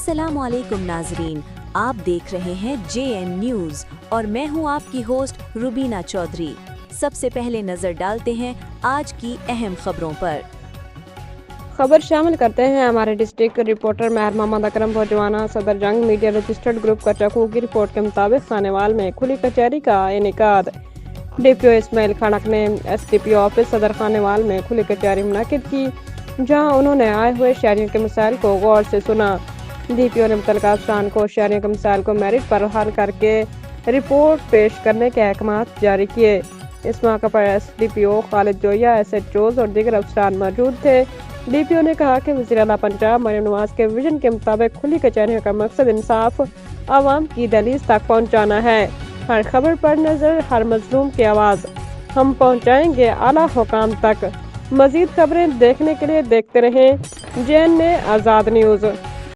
अस्सलाम वालेकुम नाजरीन, आप देख रहे हैं JN न्यूज़ और मैं हूं आपकी होस्ट रुबीना चौधरी। सबसे पहले नजर डालते हैं आज की अहम खबरों पर। खबर शामिल करते हैं हमारे डिस्ट्रिक्ट रिपोर्टर महर मोहम्मद अकरम भोजवाना। सदर जंग मीडिया रजिस्टर्ड ग्रुप कटकू की रिपोर्ट के मुताबिक खानेवाल में खुली कचहरी का इनेकाद। DPO इस्माइल खड़क ने SDPO ऑफिस सदर खानेवाल में खुली कचहरी मुनाकिद की, जहां उन्होंने आए हुए शहरियों के मसाइल को गौर से सुना। DPO ने मुतल्लिका अफसरान को शहरियों के मसाइल को मेरिट पर हल करके रिपोर्ट पेश करने के अहकामात जारी किए। इस मौके पर SDPO खालिद जोया, SHOs और दीगर अफसरान मौजूद थे। DPO ने कहा कि वज़ीर आला पंजाब मरियम नवाज के विजन के मुताबिक खुली कचहरियों का मकसद इंसाफ आवाम की दहलीज तक पहुँचाना है। हर खबर पर नजर, हर मजलूम की आवाज़ हम पहुँचाएंगे आला हुकाम तक। मजीद खबरें देखने के लिए देखते रहें JN आज़ाद न्यूज़।